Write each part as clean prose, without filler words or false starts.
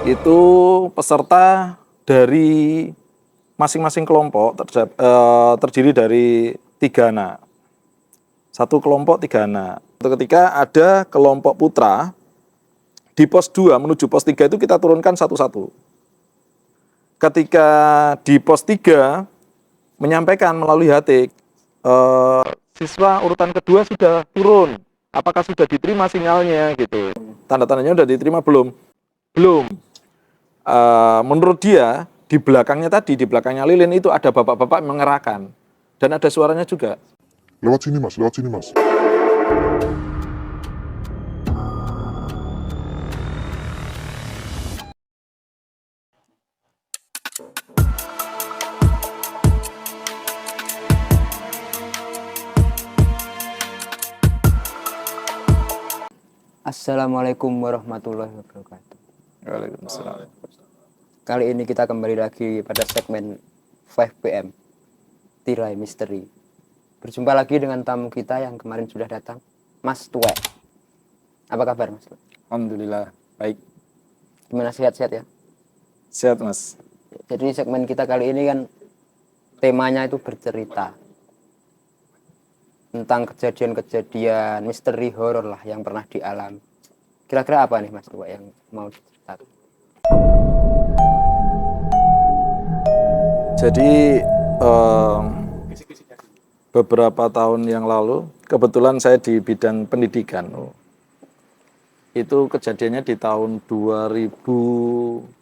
itu peserta dari masing-masing kelompok terdiri dari 3 anak. Satu kelompok 3 anak. Ketika ada kelompok putra, di pos 2 menuju pos 3 itu kita turunkan satu-satu. Ketika di pos 3 menyampaikan melalui HT, siswa urutan kedua sudah turun. Apakah sudah diterima sinyalnya gitu. Tanda-tandanya sudah diterima belum? Belum. Menurut dia, di belakangnya tadi, di belakangnya lilin itu ada bapak-bapak mengerahkan. Dan ada suaranya juga. Lewat sini mas, lewat sini mas. Assalamualaikum warahmatullahi wabarakatuh. Waalaikumsalam. Kali ini kita kembali lagi pada segmen 5PM Tirai Misteri. Berjumpa lagi dengan tamu kita yang kemarin sudah datang, Mas Tuwe. Apa kabar Mas? Alhamdulillah, baik. Gimana, sehat-sehat ya? Sehat mas. Jadi segmen kita kali ini kan temanya itu bercerita tentang kejadian-kejadian misteri horor lah yang pernah dialami. Kira-kira apa nih Mas Tuwe yang mau diceritakan? Jadi beberapa tahun yang lalu, kebetulan saya di bidang pendidikan. Itu kejadiannya di tahun 2013.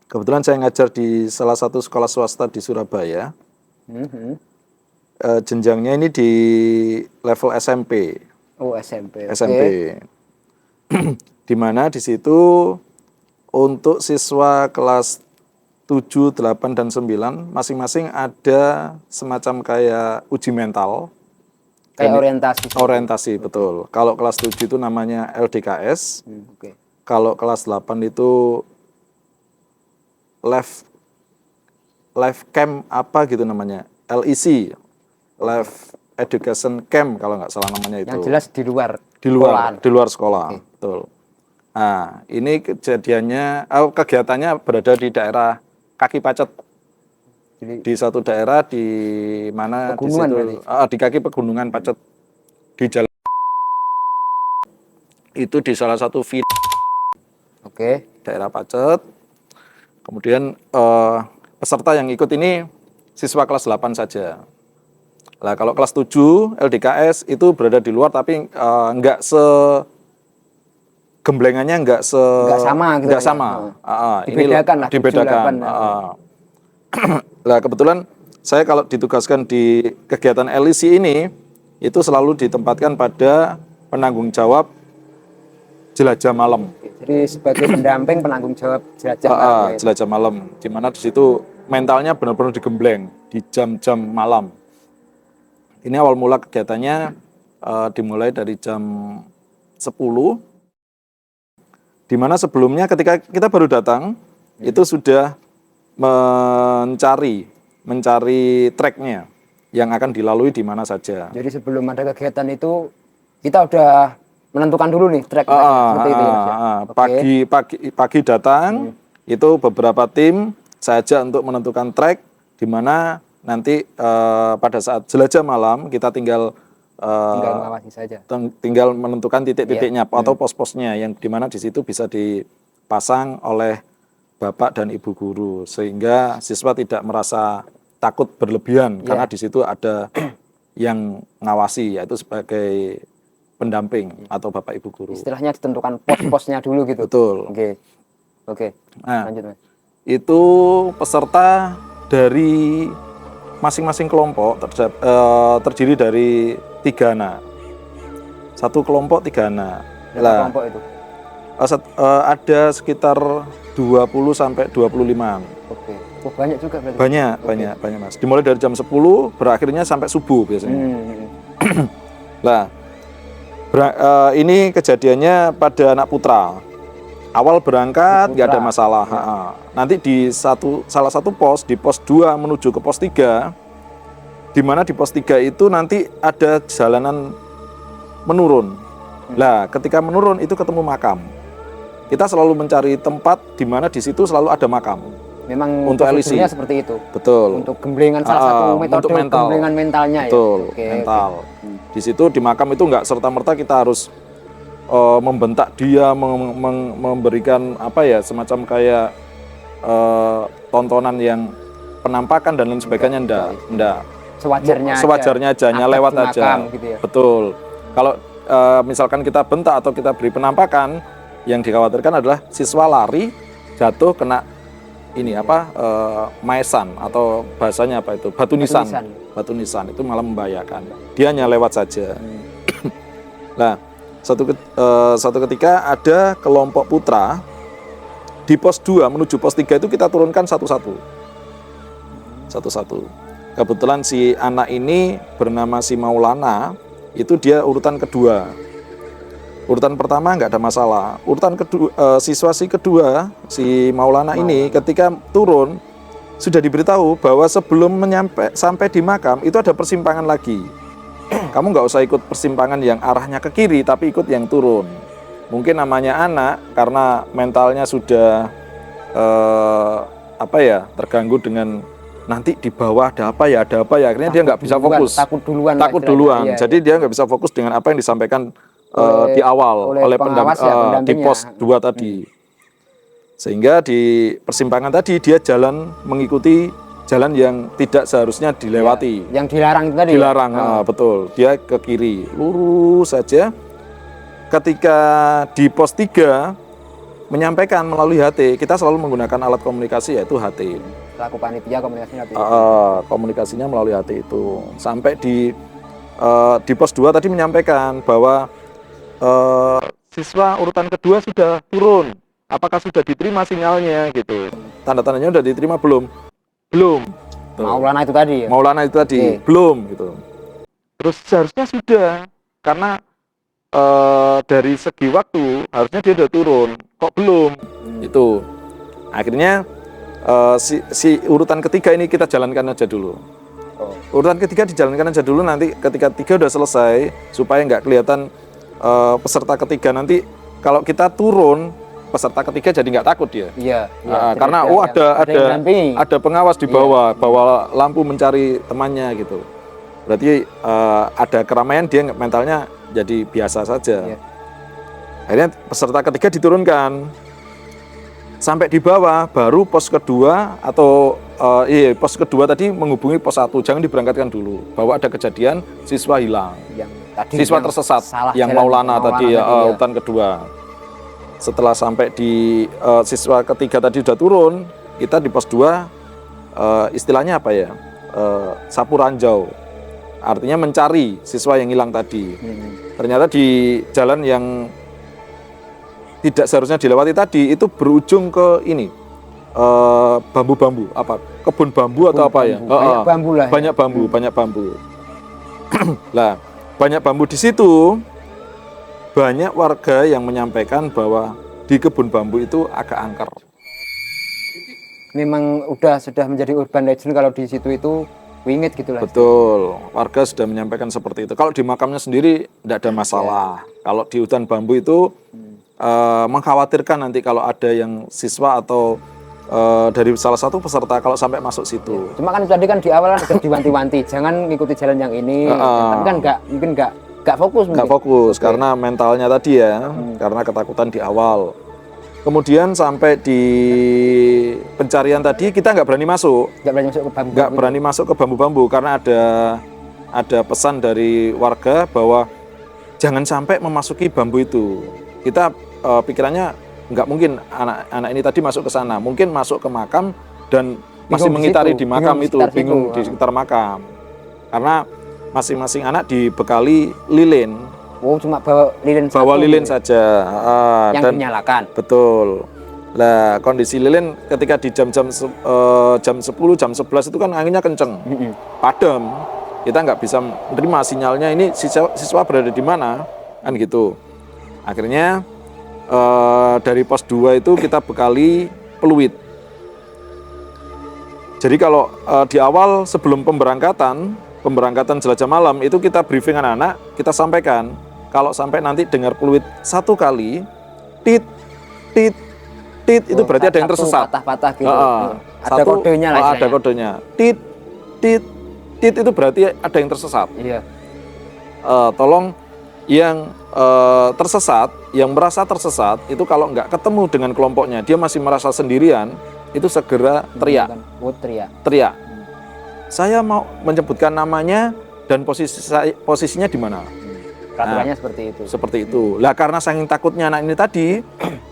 Kebetulan saya ngajar di salah satu sekolah swasta di Surabaya. Jenjangnya ini di level SMP. Oh, SMP. SMP. Di mana di situ untuk siswa kelas 7, 8, dan 9 masing-masing ada semacam kayak uji mental. Kayak orientasi. Orientasi, betul. Kalau kelas 7 itu namanya LDKS. Kalau kelas 8 itu live camp apa gitu namanya, LEC, Live Education Camp kalau nggak salah namanya itu. Yang jelas di luar sekolah. Okay. Betul. Nah, ini kejadiannya, kegiatannya berada di daerah kaki Pacet. Jadi, di satu daerah di mana di situ, di kaki pegunungan Pacet, di jalan itu di salah satu villa. Daerah Pacet. Kemudian peserta yang ikut ini siswa kelas 8 saja. Nah, kalau kelas 7 LDKS itu berada di luar, tapi enggak gemblengannya enggak sama gitu. Enggak sama. Dibedakan lah. Dibedakan. Nah, kebetulan saya kalau ditugaskan di kegiatan LEC ini itu selalu ditempatkan pada penanggung jawab jelajah malam. Jadi sebagai pendamping penanggung jawab jelajah malam. Jelajah malam, di mana di situ mentalnya benar-benar digembleng di jam-jam malam. Ini awal mula kegiatannya dimulai dari jam 10, di mana sebelumnya ketika kita baru datang itu sudah mencari treknya yang akan dilalui di mana saja. Jadi sebelum ada kegiatan itu kita udah menentukan dulu nih trek seperti itu ya. Pagi datang itu beberapa tim saja untuk menentukan trek di mana nanti pada saat jelajah malam kita tinggal mengawasi saja. Tinggal menentukan titik-titiknya atau pos-posnya yang di mana di situ bisa dipasang oleh bapak dan ibu guru sehingga siswa tidak merasa takut berlebihan karena di situ ada yang ngawasi, yaitu sebagai pendamping atau bapak ibu guru. Istilahnya ditentukan pos-posnya dulu gitu. Betul. Oke. Nah, lanjut Mas. Itu peserta dari masing-masing kelompok terdiri dari 3 anak. Satu kelompok 3 anak. Berapa kelompok itu? Ada sekitar 20 sampai 25-an. Oke. Oh, banyak juga berarti. Banyak Mas. Dimulai dari jam 10 berakhirnya sampai subuh biasanya. Nah, ini kejadiannya pada anak putra. Awal berangkat nggak ada masalah. Nanti di salah satu pos, di pos 2 menuju ke pos 3, di mana di pos 3 itu nanti ada jalanan menurun. Lah, ketika menurun itu ketemu makam. Kita selalu mencari tempat di mana di situ selalu ada makam. Memang Untuk prosedurnya LEC. seperti itu. Betul. Untuk gemblengan salah satu metode untuk mental. gemblengan mentalnya Betul, ya. Oke, mental. oke. Di situ di makam itu nggak serta-merta kita harus membentak dia, memberikan apa ya, semacam kayak tontonan yang penampakan dan lain sebagainya, enggak. Sewajarnya aja, lewat di aja. makam, gitu ya. Betul. Kalau misalkan kita bentak atau kita beri penampakan, yang dikhawatirkan adalah siswa lari, jatuh, kena ini apa, maesan atau bahasanya apa itu, batu nisan. Batu nisan itu malah membahayakan. Dia hanya lewat saja. Nah, satu ketika ada kelompok putra di pos 2 menuju pos 3 itu kita turunkan satu-satu. Kebetulan si anak ini bernama si Maulana, itu dia urutan kedua. Urutan pertama nggak ada masalah. Urutan kedua, siswa si kedua, si Maulana ini ketika turun sudah diberitahu bahwa sebelum sampai di makam itu ada persimpangan lagi. Kamu nggak usah ikut persimpangan yang arahnya ke kiri, tapi ikut yang turun. Mungkin namanya anak karena mentalnya sudah terganggu dengan nanti di bawah ada apa ya, akhirnya dia nggak bisa fokus. Takut duluan. Iya, jadi dia nggak bisa fokus dengan apa yang disampaikan di awal oleh di pos 2 tadi. Sehingga di persimpangan tadi dia jalan mengikuti jalan yang tidak seharusnya dilewati. Yang dilarang itu tadi. Dilarang, betul. Dia ke kiri, lurus saja. Ketika di pos 3 menyampaikan melalui HT, kita selalu menggunakan alat komunikasi yaitu HT. Selaku panitia komunikasinya HT. Komunikasinya melalui HT itu. Sampai di pos 2 tadi menyampaikan bahwa siswa urutan kedua sudah turun. Apakah sudah diterima sinyalnya gitu? Tanda-tandanya sudah diterima belum? Belum. Tuh. Maulana itu tadi. Maulana itu tadi belum gitu. Terus seharusnya sudah, karena dari segi waktu harusnya dia sudah turun. Kok belum? Itu. Akhirnya si urutan ketiga ini kita jalankan aja dulu. Urutan ketiga dijalankan aja dulu, nanti ketika 3 udah selesai supaya nggak kelihatan peserta ketiga, nanti kalau kita turun peserta ketiga jadi nggak takut dia. Iya. Karena ada pengawas di bawah, bawa lampu mencari temannya gitu. Berarti ada keramaian, dia mentalnya jadi biasa saja. Akhirnya peserta ketiga diturunkan sampai di bawah, baru pos kedua atau pos kedua tadi menghubungi pos 1, jangan diberangkatkan dulu bahwa ada kejadian siswa hilang. Siswa tersesat yang Maulana tadi urutan kedua. Setelah sampai di siswa ketiga tadi sudah turun, kita di pos 2 istilahnya apa ya, sapu ranjau, artinya mencari siswa yang hilang tadi. Ternyata di jalan yang tidak seharusnya dilewati tadi itu berujung ke ini, bambu-bambu, apa, kebun bambu atau apa ya, banyak bambu lah. Banyak bambu. Lah, banyak bambu di situ. Banyak warga yang menyampaikan bahwa di kebun bambu itu agak angker. Memang sudah menjadi urban legend kalau di situ itu wingit gitu lah. Betul, warga sudah menyampaikan seperti itu. Kalau di makamnya sendiri tidak ada masalah. Kalau di hutan bambu itu mengkhawatirkan nanti kalau ada yang siswa atau dari salah satu peserta kalau sampai masuk situ. Cuma kan tadi kan di awal sudah diwanti-wanti, jangan ngikuti jalan yang ini. Tapi kan mungkin nggak fokus. Nggak fokus karena mentalnya tadi ya, karena ketakutan di awal. Kemudian sampai di pencarian tadi kita nggak berani masuk. Nggak berani masuk ke bambu-bambu karena ada pesan dari warga bahwa jangan sampai memasuki bambu itu. Kita pikirannya nggak mungkin anak ini tadi masuk ke sana, mungkin masuk ke makam dan masih mengitari di makam itu, bingung di sekitar makam. Karena masing-masing anak dibekali lilin. Oh, cuma bawa lilin saja. Yang dinyalakan. Betul. Lah, kondisi lilin ketika di jam 10, jam 11 itu kan anginnya kenceng. Padam. Kita nggak bisa menerima sinyalnya ini siswa berada di mana, kan gitu. Akhirnya dari pos 2 itu kita bekali peluit. Jadi kalau di awal sebelum pemberangkatan jelajah malam itu kita briefing anak-anak, kita sampaikan kalau sampai nanti dengar peluit 1 kali, tit, tit, tit, itu berarti ada yang tersesat. Patah-patah gitu. Ada Satu, kodenya lah ada istilahnya. kodenya. Tit, tit, tit, itu berarti ada yang tersesat. Iya. Tolong yang tersesat, yang merasa tersesat, itu kalau nggak ketemu dengan kelompoknya, dia masih merasa sendirian, itu segera teriak. Oh, teriak. Teriak. Saya mau menyebutkan namanya dan posisinya di mana. Peraturannya seperti itu. Seperti itu. Lah karena saking takutnya anak ini tadi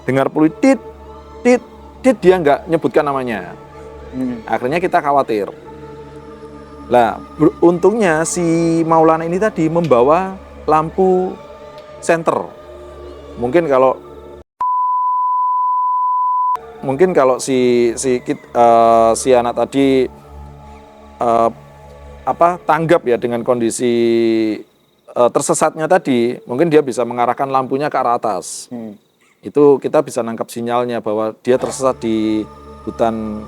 dengar peluit tit, tit, tit, dia nggak nyebutkan namanya. Akhirnya kita khawatir. Lah untungnya si Maulana ini tadi membawa lampu senter. Mungkin kalau si anak tadi tanggap ya dengan kondisi tersesatnya tadi, mungkin dia bisa mengarahkan lampunya ke arah atas. Itu kita bisa nangkap sinyalnya bahwa dia tersesat di hutan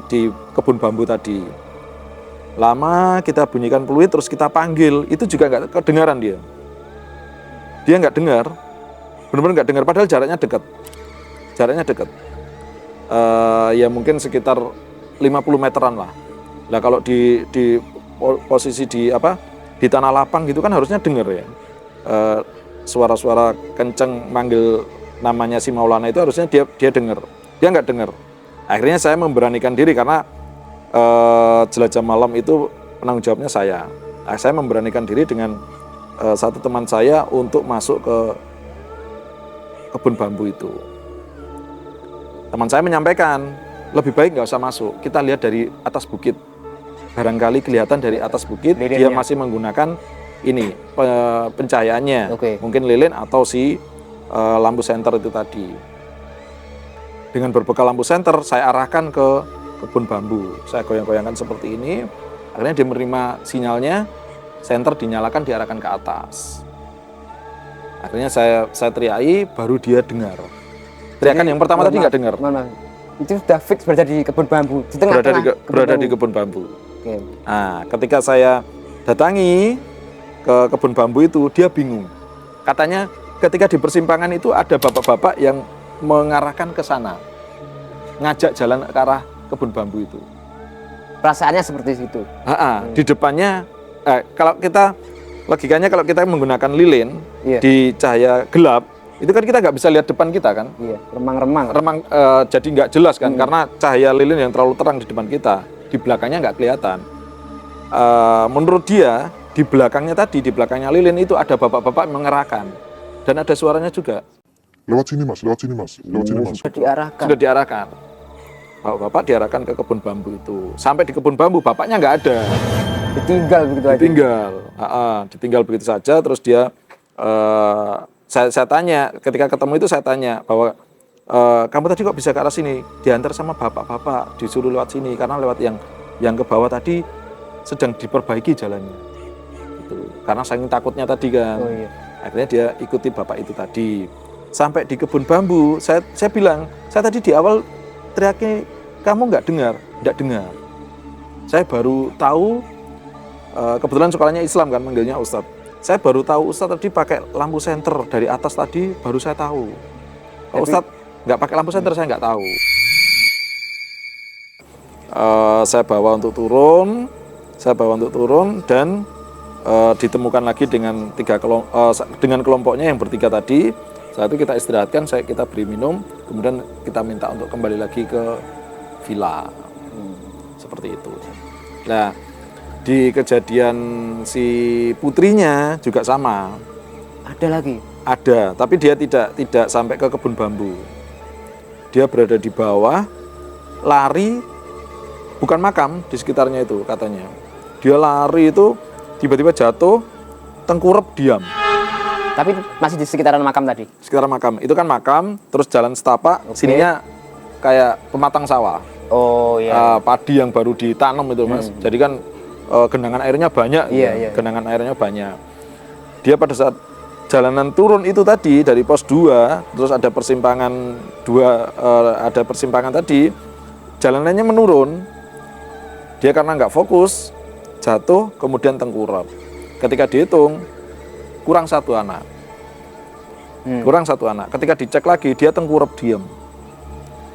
di kebun bambu tadi. Lama kita bunyikan peluit terus kita panggil, itu juga nggak kedengaran dia. Dia nggak dengar, benar-benar nggak dengar padahal jaraknya dekat. Ya mungkin sekitar 50 meteran lah. Nah kalau di posisi di tanah lapang gitu kan harusnya dengar ya. Suara-suara kenceng manggil namanya si Maulana itu harusnya dia dengar. Dia nggak dengar. Akhirnya saya memberanikan diri karena jelajah malam itu penanggung jawabnya saya. Nah, saya memberanikan diri dengan satu teman saya untuk masuk ke kebun bambu itu. Teman saya menyampaikan, lebih baik nggak usah masuk, kita lihat dari atas bukit. Barangkali kelihatan dari atas bukit, dia masih menggunakan ini pencahayaannya, mungkin lilin atau si lampu senter itu tadi. Dengan berbekal lampu senter, saya arahkan ke kebun bambu. Saya goyang-goyangkan seperti ini, akhirnya dia menerima sinyalnya, senter dinyalakan, diarahkan ke atas. Akhirnya saya teriaki, baru dia dengar. Teriakan yang pertama tadi nggak dengar. Itu sudah fix berada di kebun bambu, di tengah-tengah berada di kebun bambu. Oke. Nah, ketika saya datangi ke kebun bambu itu, dia bingung. Katanya ketika di persimpangan itu ada bapak-bapak yang mengarahkan ke sana, ngajak jalan ke arah kebun bambu itu. Perasaannya seperti itu. Di depannya, logikanya kalau kita menggunakan lilin di cahaya gelap, itu kan kita nggak bisa lihat depan kita kan? Iya, remang-remang. Jadi nggak jelas kan, karena cahaya lilin yang terlalu terang di depan kita, di belakangnya nggak kelihatan. Menurut dia, di belakangnya lilin itu ada bapak-bapak mengerahkan, dan ada suaranya juga. Lewat sini mas. Sudah diarahkan. Bapak-bapak diarahkan ke kebun bambu itu. Sampai di kebun bambu, bapaknya nggak ada. Ditinggal begitu aja. Ditinggal begitu saja. Terus dia, saya tanya, ketika ketemu itu saya tanya bahwa kamu tadi kok bisa ke arah sini? Diantar sama bapak-bapak, disuruh lewat sini karena lewat yang ke bawah tadi sedang diperbaiki jalannya. Gitu. Karena saking takutnya tadi kan. Akhirnya dia ikuti bapak itu tadi. Sampai di kebun bambu, saya bilang, saya tadi di awal teriaknya, kamu nggak dengar. Saya baru tahu, kebetulan sekolahnya Islam kan, manggilnya Ustadz. Saya baru tahu Ustadz tadi pakai lampu senter dari atas tadi, baru saya tahu. Kalau Ustadz nggak pakai lampu senter, saya nggak tahu. Saya bawa untuk turun dan ditemukan lagi dengan dengan kelompoknya yang bertiga tadi. Saat itu kita istirahatkan, kita beri minum, kemudian kita minta untuk kembali lagi ke villa. Seperti itu. Nah, di kejadian si putrinya juga sama. Ada lagi? Ada, tapi dia tidak sampai ke kebun bambu. Dia berada di bawah, lari, bukan makam di sekitarnya itu katanya. Dia lari itu, tiba-tiba jatuh, tengkurap, diam. Tapi masih di sekitaran makam tadi? Sekitaran makam. Itu kan makam, terus jalan setapak, sininya kayak pematang sawah. Oh iya. Padi yang baru ditanam itu mas. Jadi kan genangan airnya banyak. Genangan airnya banyak. Dia pada saat jalanan turun itu tadi, dari pos 2, terus ada persimpangan tadi, jalanannya menurun. Dia karena nggak fokus, jatuh, kemudian tengkurap. Ketika dihitung, kurang 1 anak. kurang 1 anak. Ketika dicek lagi dia tengkurap diam.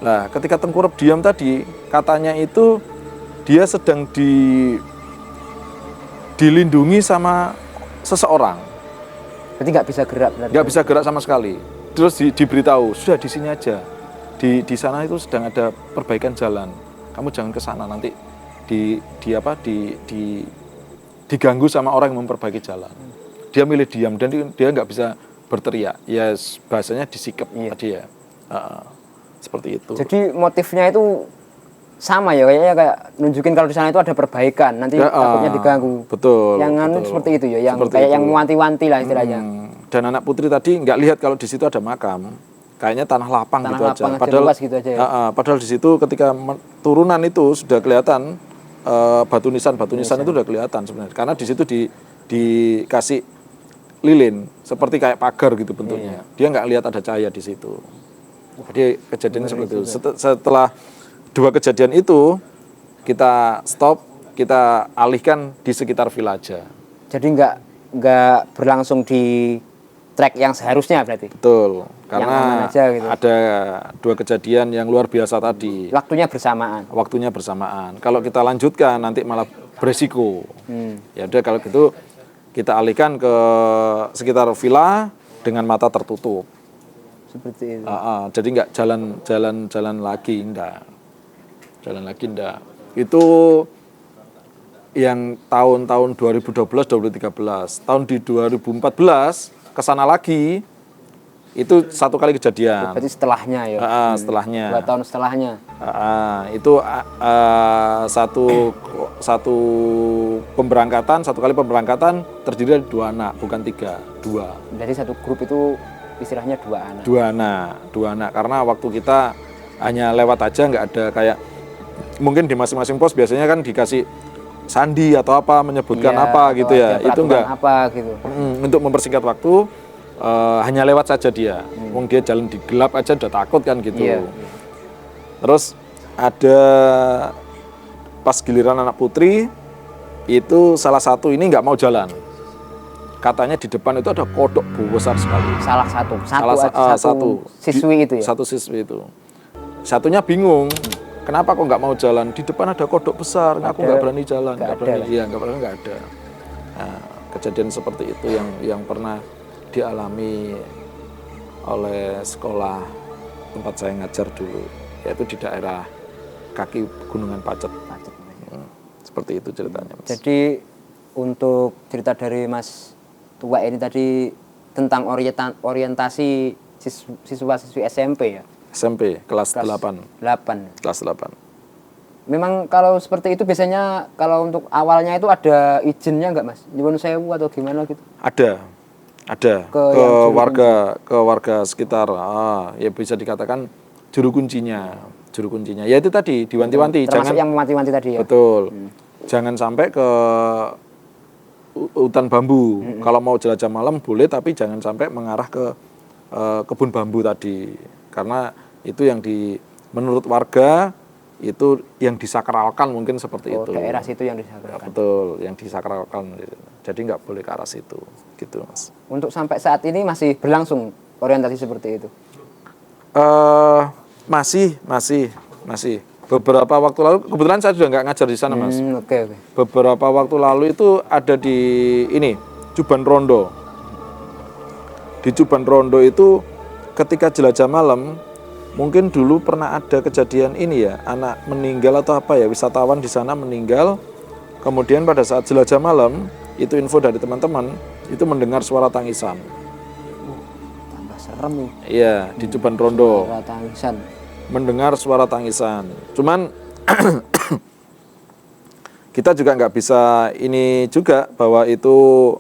Nah, ketika tengkurap diam tadi katanya itu dia sedang dilindungi sama seseorang. Berarti nggak bisa gerak. Nggak bisa gerak sama sekali. Terus diberitahu sudah di sini aja. Di sana itu sedang ada perbaikan jalan. Kamu jangan ke sana nanti diganggu sama orang yang memperbaiki jalan. Dia milih diam dan dia nggak bisa berteriak. Ya bahasanya disikap tadi ya. Seperti itu. Jadi motifnya itu sama ya, kayaknya kayak nunjukin kalau di sana itu ada perbaikan, nanti takutnya diganggu. Betul. Yang betul. seperti itu ya, yang seperti kayak itu. yang mewanti-wanti lah istilahnya. Dan anak putri tadi nggak lihat kalau di situ ada makam. Kayaknya tanah lapang gitu aja. Padahal gitu aja ya. Padahal di situ ketika turunan itu sudah kelihatan batu nisan itu udah kelihatan sebenarnya. Karena di situ dikasih lilin seperti kayak pagar gitu bentuknya. Dia nggak lihat ada cahaya di situ. Jadi kejadiannya seperti itu. Setelah 2 kejadian itu kita stop, kita alihkan di sekitar villa aja. Jadi nggak berlangsung di track yang seharusnya berarti. Betul, karena aja, gitu. ada 2 kejadian yang luar biasa tadi. Waktunya bersamaan. Kalau kita lanjutkan nanti malah beresiko. Ya udah kalau gitu kita alihkan ke sekitar villa dengan mata tertutup. Seperti itu. Jadi nggak jalan lagi, enggak. Jalan lagi enggak. Itu yang tahun-tahun 2012, 2013. Tahun di 2014 kesana lagi itu 1 kali kejadian. Berarti setelahnya ya. Setelahnya. 2 tahun setelahnya. Itu satu pemberangkatan, 1 kali pemberangkatan terdiri dari 2 anak, bukan 3, 2. Jadi satu grup itu istilahnya 2 anak. 2 anak. Karena waktu kita hanya lewat aja, nggak ada kayak mungkin di masing-masing pos biasanya kan dikasih sandi atau apa menyebutkan apa gitu ya. Itu enggak apa gitu. Untuk mempersingkat waktu hanya lewat saja dia. Wong dia jalan di gelap aja udah takut kan gitu. Terus ada pas giliran anak putri itu salah satu ini nggak mau jalan. Katanya di depan itu ada kodok besar sekali. Satu siswi itu ya. Satu siswi itu. Satunya bingung. Kenapa kok nggak mau jalan? Di depan ada kodok besar, aku nggak berani jalan, nggak ada. Nah, kejadian seperti itu yang pernah dialami oleh sekolah tempat saya ngajar dulu, yaitu di daerah kaki Gunungan Pacet. Seperti itu ceritanya, Mas. Jadi untuk cerita dari Mas Tua ini tadi tentang orientasi siswa-siswi SMP ya. SMP kelas 8. Kelas 8. Memang kalau seperti itu biasanya kalau untuk awalnya itu ada izinnya nggak Mas? Nyuwun sewu atau gimana gitu? Ada. Ke warga sekitar. Ya bisa dikatakan juru kuncinya. Ya itu tadi diwanti-wanti. Termasuk yang mewanti-wanti tadi ya. Betul. Jangan sampai ke hutan bambu. Kalau mau jelajah malam boleh, tapi jangan sampai mengarah ke kebun bambu tadi. Karena itu yang menurut warga itu yang disakralkan mungkin seperti itu. Daerah situ yang disakralkan. Betul, yang disakralkan. Jadi nggak boleh ke arah situ, gitu Mas. Untuk sampai saat ini masih berlangsung orientasi seperti itu? Masih. Beberapa waktu lalu, kebetulan saya sudah nggak ngajar di sana Mas. Okay. Beberapa waktu lalu itu ada di Cuban Rondo. Di Cuban Rondo itu ketika jelajah malam, mungkin dulu pernah ada kejadian ini ya, anak meninggal atau apa ya, wisatawan di sana meninggal. Kemudian pada saat jelajah malam, itu info dari teman-teman, itu mendengar suara tangisan. Tambah serem nih. Iya, di Cuban Rondo. Suara tangisan. Mendengar suara tangisan. Cuman kita juga nggak bisa ini juga bahwa itu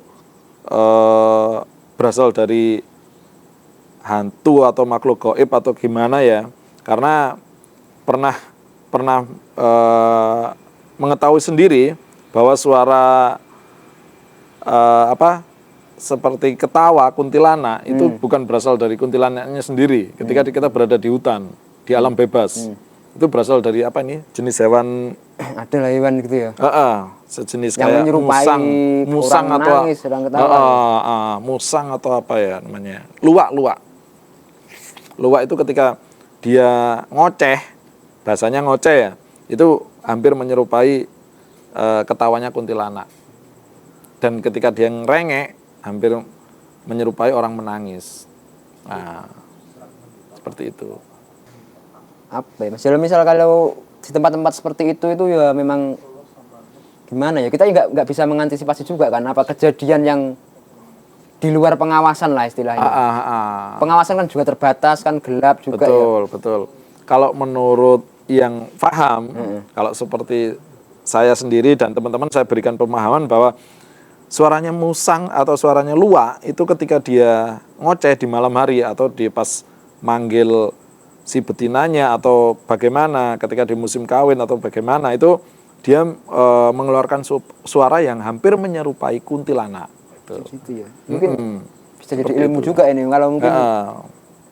berasal dari hantu atau makhluk gaib atau gimana ya, karena pernah mengetahui sendiri bahwa suara seperti ketawa kuntilanak itu bukan berasal dari kuntilanaknya sendiri. Ketika kita berada di hutan, di alam bebas, itu berasal dari jenis hewan. Ada hewan gitu ya. sejenis Yang kayak menyerupai musang orang atau menangis, sedang ketawa. musang atau apa ya namanya, luwak. Luwak itu ketika dia ngoceh, bahasanya ngoceh ya, itu hampir menyerupai ketawanya kuntilanak. Dan ketika dia ngerengek, hampir menyerupai orang menangis. Nah, seperti itu. Apa ya Mas? Jadi misal kalau di tempat-tempat seperti itu ya memang gimana ya, kita nggak bisa mengantisipasi juga kan apa kejadian yang di luar pengawasan lah istilahnya. Pengawasan kan juga terbatas, kan gelap juga ya. Betul. Kalau menurut yang paham, kalau seperti saya sendiri dan teman-teman, saya berikan pemahaman bahwa suaranya musang atau suaranya luwak itu ketika dia ngoceh di malam hari atau di pas manggil si betinanya atau bagaimana ketika di musim kawin atau bagaimana, itu dia mengeluarkan suara yang hampir menyerupai kuntilanak. Gitu ya. Mungkin bisa jadi ilmu itu. juga ini kalau mungkin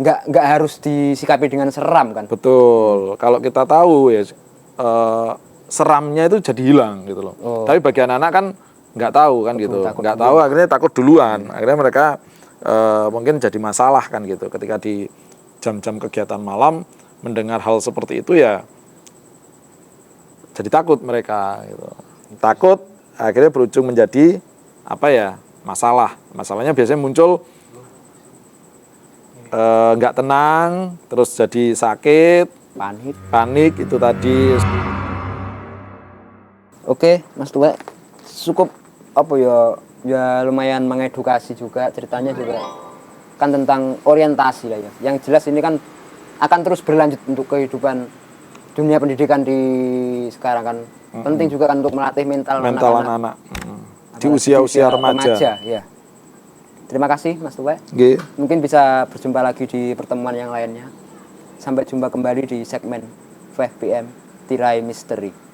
nggak harus disikapi dengan seram kan. Betul. Kalau kita tahu ya seramnya itu jadi hilang gitu loh. Tapi bagi anak-anak kan nggak tahu kan gitu, nggak tahu, akhirnya takut duluan. Akhirnya mereka mungkin jadi masalah kan gitu. Ketika di jam-jam kegiatan malam mendengar hal seperti itu ya jadi takut mereka gitu. Takut akhirnya berujung menjadi apa ya, masalah. Masalahnya biasanya muncul nggak tenang, terus jadi sakit, panik itu tadi. Oke, Mas Tuwek, cukup apa ya lumayan mengedukasi juga, ceritanya juga kan tentang orientasi lah ya. Yang jelas ini kan akan terus berlanjut untuk kehidupan dunia pendidikan di sekarang kan. Penting juga kan untuk melatih mental anak-anak di usia-usia remaja. Ya. Terima kasih Mas Tuwek. Nggih. Mungkin bisa berjumpa lagi di pertemuan yang lainnya. Sampai jumpa kembali di segmen 5 PM Tirai Misteri.